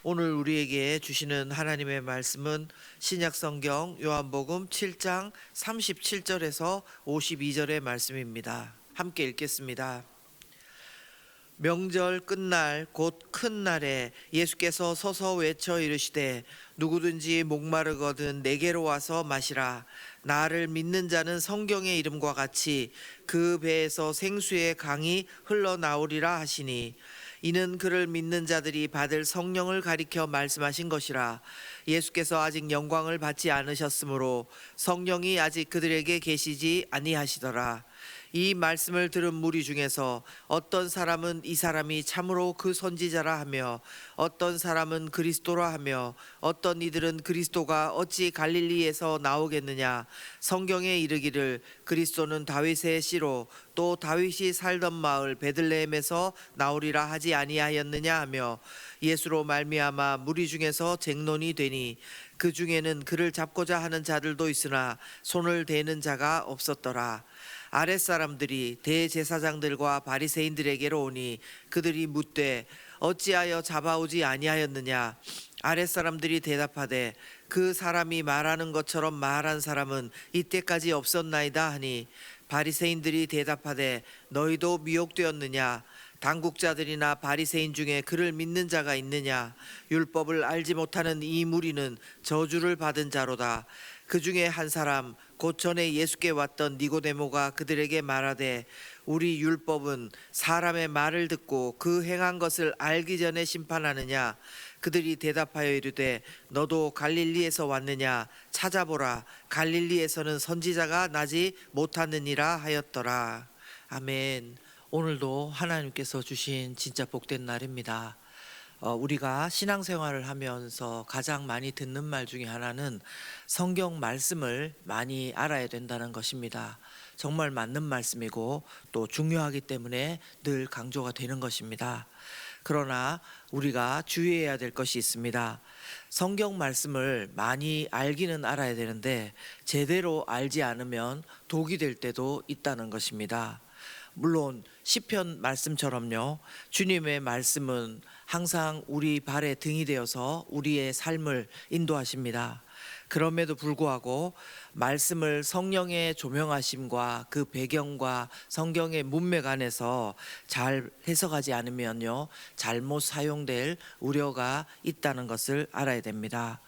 오늘 우리에게 주시는 하나님의 말씀은 신약성경 요한복음 7장 37절에서 52절의 말씀입니다. 함께 읽겠습니다. 명절 끝날 곧 큰 날에 예수께서 서서 외쳐 이르시되 누구든지 목마르거든 내게로 와서 마시라. 나를 믿는 자는 성경의 이름과 같이 그 배에서 생수의 강이 흘러나오리라 하시니 이는 그를 믿는 자들이 받을 성령을 가리켜 말씀하신 것이라. 예수께서 아직 영광을 받지 않으셨으므로 성령이 아직 그들에게 계시지 아니하시더라. 이 말씀을 들은 무리 중에서 어떤 사람은 이 사람이 참으로 그 선지자라 하며 어떤 사람은 그리스도라 하며 어떤 이들은 그리스도가 어찌 갈릴리에서 나오겠느냐. 성경에 이르기를 그리스도는 다윗의 씨로 또 다윗이 살던 마을 베들레헴에서 나오리라 하지 아니하였느냐 하며 예수로 말미암아 무리 중에서 쟁론이 되니 그 중에는 그를 잡고자 하는 자들도 있으나 손을 대는 자가 없었더라. 아랫사람들이 대제사장들과 바리새인들에게로 오니 그들이 묻되 어찌하여 잡아오지 아니하였느냐. 아랫사람들이 대답하되 그 사람이 말하는 것처럼 말한 사람은 이때까지 없었나이다 하니 바리새인들이 대답하되 너희도 미혹되었느냐. 당국자들이나 바리새인 중에 그를 믿는 자가 있느냐. 율법을 알지 못하는 이 무리는 저주를 받은 자로다. 그 중에 한 사람 곧 전에 예수께 왔던 니고데모가 그들에게 말하되 우리 율법은 사람의 말을 듣고 그 행한 것을 알기 전에 심판하느냐. 그들이 대답하여 이르되 너도 갈릴리에서 왔느냐. 찾아보라. 갈릴리에서는 선지자가 나지 못하느니라 하였더라. 아멘. 오늘도 하나님께서 주신 진짜 복된 날입니다. 우리가 신앙생활을 하면서 가장 많이 듣는 말 중에 하나는 성경 말씀을 많이 알아야 된다는 것입니다. 정말 맞는 말씀이고 또 중요하기 때문에 늘 강조가 되는 것입니다. 그러나 우리가 주의해야 될 것이 있습니다. 성경 말씀을 많이 알기는 알아야 되는데 제대로 알지 않으면 독이 될 때도 있다는 것입니다. 물론 시편 말씀처럼요, 주님의 말씀은 항상 우리 발에 등이 되어서 우리의 삶을 인도하십니다. 그럼에도 불구하고 말씀을 성령의 조명하심과 그 배경과 성경의 문맥 안에서 잘 해석하지 않으면요, 잘못 사용될 우려가 있다는 것을 알아야 됩니다.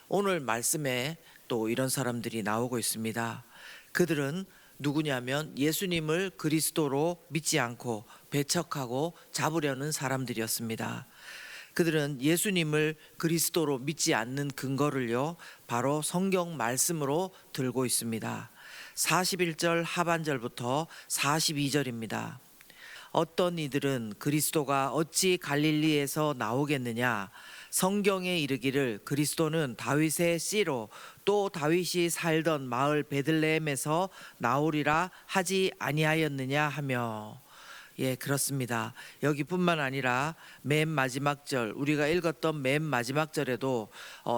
오늘 말씀에 또 이런 사람들이 나오고 있습니다. 그들은 누구냐면 예수님을 그리스도로 믿지 않고 배척하고 잡으려는 사람들이었습니다. 그들은 예수님을 그리스도로 믿지 않는 근거를요, 바로 성경 말씀으로 들고 있습니다. 41절 하반절부터 42절입니다. 어떤 이들은 그리스도가 어찌 갈릴리에서 나오겠느냐. 성경에 이르기를 그리스도는 다윗의 씨로 또 다윗이 살던 마을 베들레헴에서 나오리라 하지 아니하였느냐 하며. 예, 그렇습니다. 여기뿐만 아니라 맨 마지막 절, 우리가 읽었던 맨 마지막 절에도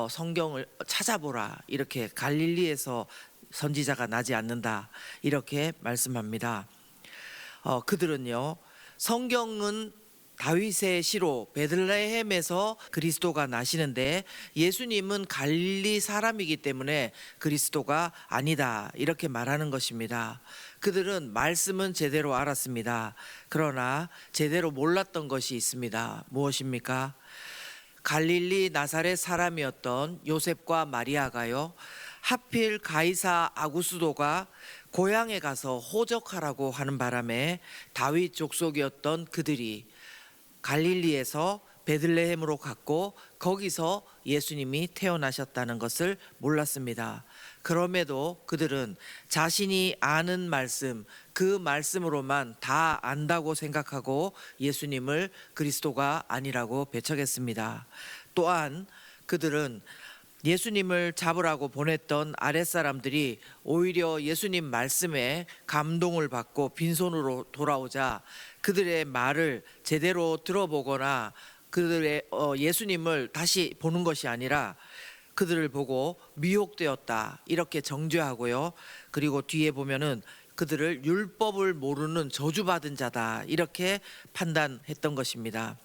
성경을 찾아보라, 이렇게 갈릴리에서 선지자가 나지 않는다, 이렇게 말씀합니다. 그들은요, 성경은 다윗의 시로 베들레헴에서 그리스도가 나시는데 예수님은 갈릴리 사람이기 때문에 그리스도가 아니다, 이렇게 말하는 것입니다. 그들은 말씀은 제대로 알았습니다. 그러나 제대로 몰랐던 것이 있습니다. 무엇입니까? 갈릴리 나사렛 사람이었던 요셉과 마리아가요, 하필 가이사 아구스도가 고향에 가서 호적하라고 하는 바람에 다윗 족속이었던 그들이 갈릴리에서 베들레헴으로 갔고 거기서 예수님이 태어나셨다는 것을 몰랐습니다. 그럼에도 그들은 자신이 아는 말씀, 그 말씀으로만 다 안다고 생각하고 예수님을 그리스도가 아니라고 배척했습니다. 또한 그들은 예수님을 잡으라고 보냈던 아랫사람들이 오히려 예수님 말씀에 감동을 받고 빈손으로 돌아오자 그들의 말을 제대로 들어보거나 그들의 예수님을 다시 보는 것이 아니라 그들을 보고 미혹되었다, 이렇게 정죄하고요. 그리고 뒤에 보면은 그들을 율법을 모르는 저주받은 자다, 이렇게 판단했던 것입니다.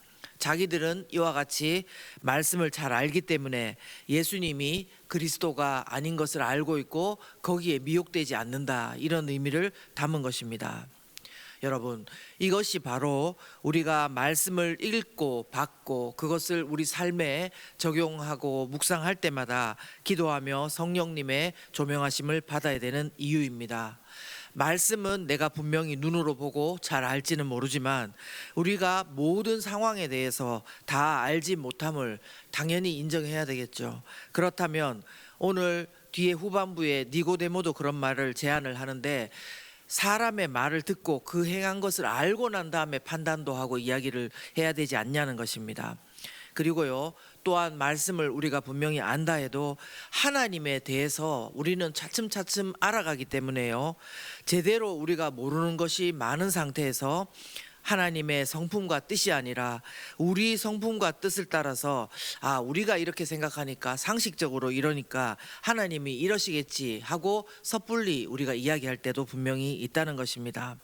자기들은 이와 같이 말씀을 잘 알기 때문에 예수님이 그리스도가 아닌 것을 알고 있고 거기에 미혹되지 않는다, 이런 의미를 담은 것입니다. 여러분, 이것이 바로 우리가 말씀을 읽고 받고 그것을 우리 삶에 적용하고 묵상할 때마다 기도하며 성령님의 조명하심을 받아야 되는 이유입니다. 말씀은 내가 분명히 눈으로 보고 잘 알지는 모르지만 우리가 모든 상황에 대해서 다 알지 못함을 당연히 인정해야 되겠죠. 그렇다면 오늘 뒤에 후반부에 니고데모도 그런 말을 제안을 하는데, 사람의 말을 듣고 그 행한 것을 알고 난 다음에 판단도 하고 이야기를 해야 되지 않냐는 것입니다. 그리고요, 또한 말씀을 우리가 분명히 안다 해도 하나님에 대해서 우리는 차츰차츰 알아가기 때문에요, 제대로 우리가 모르는 것이 많은 상태에서 하나님의 성품과 뜻이 아니라 우리 성품과 뜻을 따라서 우리가 이렇게 생각하니까, 상식적으로 이러니까 하나님이 이러시겠지 하고 섣불리 우리가 이야기할 때도 분명히 있다는 것입니다.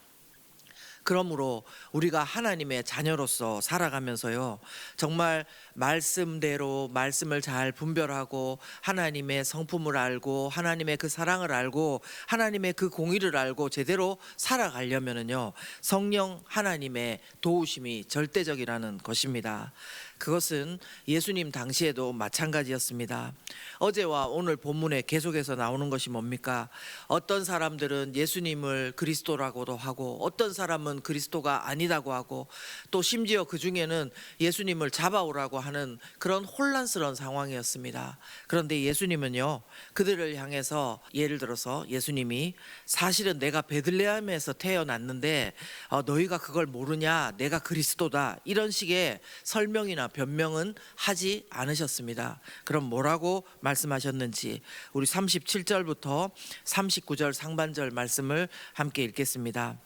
그러므로 우리가 하나님의 자녀로서 살아가면서요, 정말 말씀대로 말씀을 잘 분별하고 하나님의 성품을 알고 하나님의 그 사랑을 알고 하나님의 그 공의를 알고 제대로 살아가려면은요, 성령 하나님의 도우심이 절대적이라는 것입니다. 그것은 예수님 당시에도 마찬가지였습니다. 어제와 오늘 본문에 계속해서 나오는 것이 뭡니까? 어떤 사람들은 예수님을 그리스도라고도 하고 어떤 사람은 그리스도가 아니라고 하고, 또 심지어 그 중에는 예수님을 잡아오라고 하는 그런 혼란스러운 상황이었습니다. 그런데 예수님은요, 그들을 향해서, 예를 들어서 예수님이 사실은 내가 베들레헴에서 태어났는데 너희가 그걸 모르냐, 내가 그리스도다, 이런 식의 설명이나 변명은 하지 않으셨습니다. 그럼 뭐라고 말씀하셨는지 우리 37절부터 39절 상반절 말씀을 함께 읽겠습니다.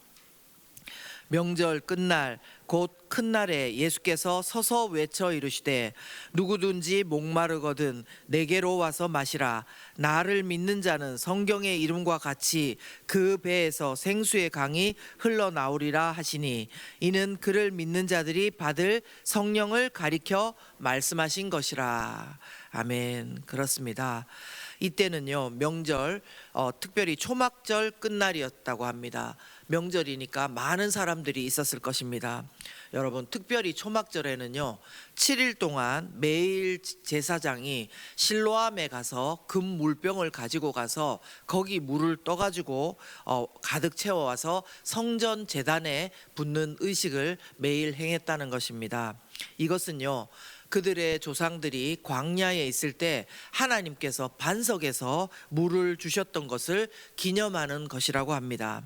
명절 끝날 곧 큰 날에 예수께서 서서 외쳐 이르시되 누구든지 목마르거든 내게로 와서 마시라. 나를 믿는 자는 성경의 이름과 같이 그 배에서 생수의 강이 흘러나오리라 하시니, 이는 그를 믿는 자들이 받을 성령을 가리켜 말씀하신 것이라. 아멘. 그렇습니다. 이때는요, 명절, 특별히 초막절 끝날이었다고 합니다. 명절이니까 많은 사람들이 있었을 것입니다. 여러분, 특별히 초막절에는요, 7일 동안 매일 제사장이 실로암에 가서 금 물병을 가지고 가서 거기 물을 떠가지고 가득 채워와서 성전 제단에 붓는 의식을 매일 행했다는 것입니다. 이것은요, 그들의 조상들이 광야에 있을 때 하나님께서 반석에서 물을 주셨던 것을 기념하는 것이라고 합니다.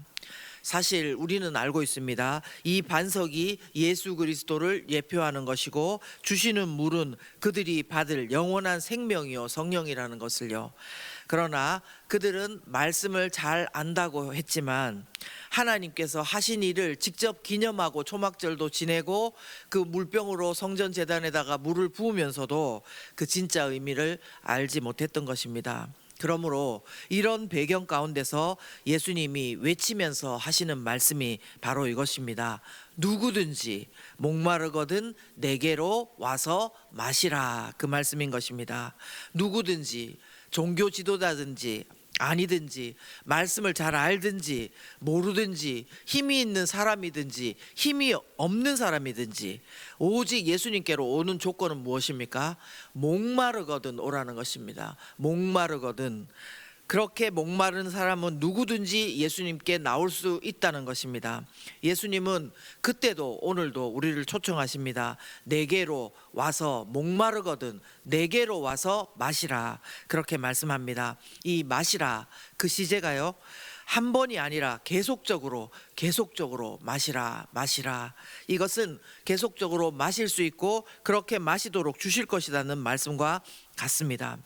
사실 우리는 알고 있습니다. 이 반석이 예수 그리스도를 예표하는 것이고 주시는 물은 그들이 받을 영원한 생명이요 성령이라는 것을요. 그러나 그들은 말씀을 잘 안다고 했지만 하나님께서 하신 일을 직접 기념하고 초막절도 지내고 그 물병으로 성전 제단에다가 물을 부으면서도 그 진짜 의미를 알지 못했던 것입니다. 그러므로 이런 배경 가운데서 예수님이 외치면서 하시는 말씀이 바로 이것입니다. 누구든지 목마르거든 내게로 와서 마시라, 그 말씀인 것입니다. 누구든지, 종교 지도자든지 아니든지, 말씀을 잘 알든지 모르든지, 힘이 있는 사람이든지 힘이 없는 사람이든지, 오직 예수님께로 오는 조건은 무엇입니까? 목마르거든 오라는 것입니다. 목마르거든. 그렇게 목마른 사람은 누구든지 예수님께 나올 수 있다는 것입니다. 예수님은 그때도 오늘도 우리를 초청하십니다. 내게로 와서, 목마르거든 내게로 와서 마시라, 그렇게 말씀합니다. 이 마시라, 그 시제가요, 한 번이 아니라 계속적으로 마시라. 이것은 계속적으로 마실 수 있고 그렇게 마시도록 주실 것이라는 말씀과 같습니다.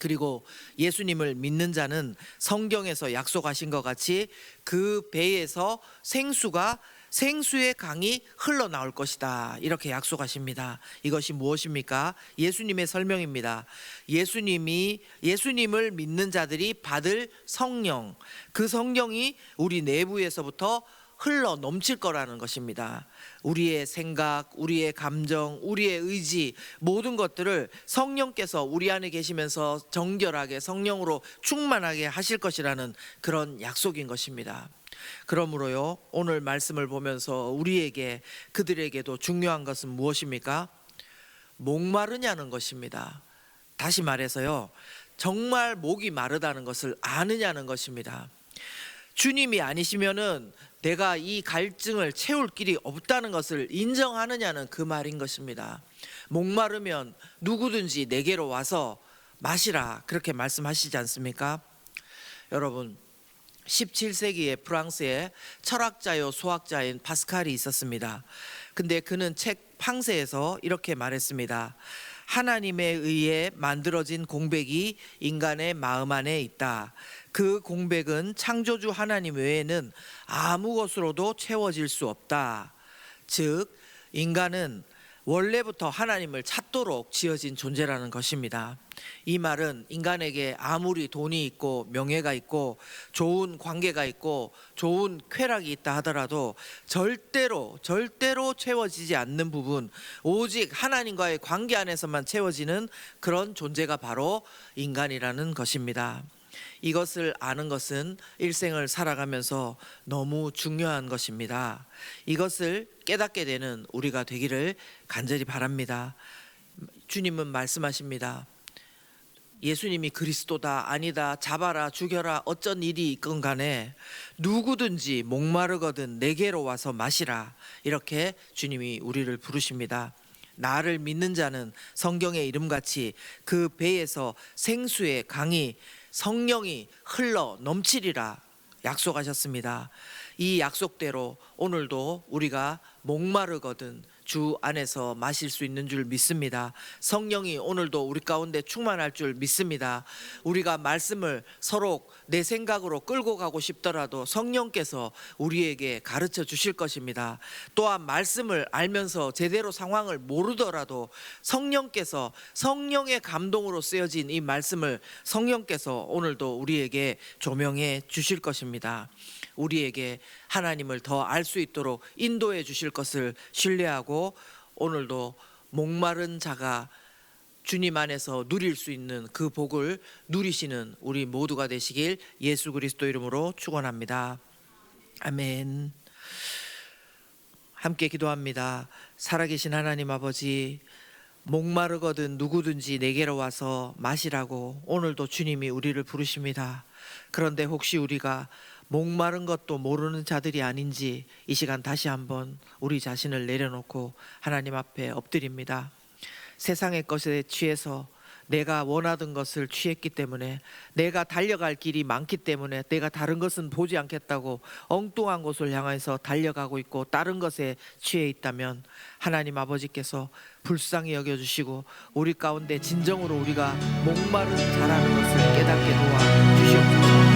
그리고 예수님을 믿는 자는 성경에서 약속하신 것 같이 그 배에서 생수의 강이 흘러나올 것이다, 이렇게 약속하십니다. 이것이 무엇입니까? 예수님의 설명입니다. 예수님을 믿는 자들이 받을 성령, 그 성령이 우리 내부에서부터 흘러 넘칠 거라는 것입니다. 우리의 생각, 우리의 감정, 우리의 의지 모든 것들을 성령께서 우리 안에 계시면서 정결하게 성령으로 충만하게 하실 것이라는 그런 약속인 것입니다. 그러므로요, 오늘 말씀을 보면서 우리에게 그들에게도 중요한 것은 무엇입니까? 목마르냐는 것입니다. 다시 말해서요, 정말 목이 마르다는 것을 아느냐는 것입니다. 주님이 아니시면은 내가 이 갈증을 채울 길이 없다는 것을 인정하느냐는 그 말인 것입니다. 목마르면 누구든지 내게로 와서 마시라, 그렇게 말씀하시지 않습니까? 여러분, 17세기에 프랑스에 철학자요 소학자인 파스칼이 있었습니다. 근데 그는 책 팡세에서 이렇게 말했습니다. 하나님에 의해 만들어진 공백이 인간의 마음 안에 있다. 그 공백은 창조주 하나님 외에는 아무 것으로도 채워질 수 없다. 즉, 인간은 원래부터 하나님을 찾도록 지어진 존재라는 것입니다. 이 말은 인간에게 아무리 돈이 있고 명예가 있고 좋은 관계가 있고 좋은 쾌락이 있다 하더라도 절대로 채워지지 않는 부분, 오직 하나님과의 관계 안에서만 채워지는 그런 존재가 바로 인간이라는 것입니다. 이것을 아는 것은 일생을 살아가면서 너무 중요한 것입니다. 이것을 깨닫게 되는 우리가 되기를 간절히 바랍니다. 주님은 말씀하십니다. 예수님이 그리스도다 아니다 잡아라 죽여라 어쩐 일이 있건 간에 누구든지 목마르거든 내게로 와서 마시라, 이렇게 주님이 우리를 부르십니다. 나를 믿는 자는 성경의 이름같이 그 배에서 생수의 강이 성령이 흘러 넘치리라 약속하셨습니다. 이 약속대로 오늘도 우리가 목마르거든 주 안에서 마실 수 있는 줄 믿습니다. 성령이 오늘도 우리 가운데 충만할 줄 믿습니다. 우리가 말씀을 서로 내 생각으로 끌고 가고 싶더라도 성령께서 우리에게 가르쳐 주실 것입니다. 또한 말씀을 알면서 제대로 상황을 모르더라도 성령께서 성령의 감동으로 쓰여진 이 말씀을 성령께서 오늘도 우리에게 조명해 주실 것입니다. 우리에게 하나님을 더 알 수 있도록 인도해 주실 것을 신뢰하고 오늘도 목마른 자가 주님 안에서 누릴 수 있는 그 복을 누리시는 우리 모두가 되시길 예수 그리스도 이름으로 축원합니다. 아멘. 함께 기도합니다. 살아계신 하나님 아버지, 목마르거든 누구든지 내게로 와서 마시라고 오늘도 주님이 우리를 부르십니다. 그런데 혹시 우리가 목마른 것도 모르는 자들이 아닌지 이 시간 다시 한번 우리 자신을 내려놓고 하나님 앞에 엎드립니다. 세상의 것에 취해서 내가 원하던 것을 취했기 때문에, 내가 달려갈 길이 많기 때문에 내가 다른 것은 보지 않겠다고 엉뚱한 곳을 향해서 달려가고 있고 다른 것에 취해 있다면 하나님 아버지께서 불쌍히 여겨주시고 우리 가운데 진정으로 우리가 목마른 자라는 것을 깨닫게 도와 주시옵소서.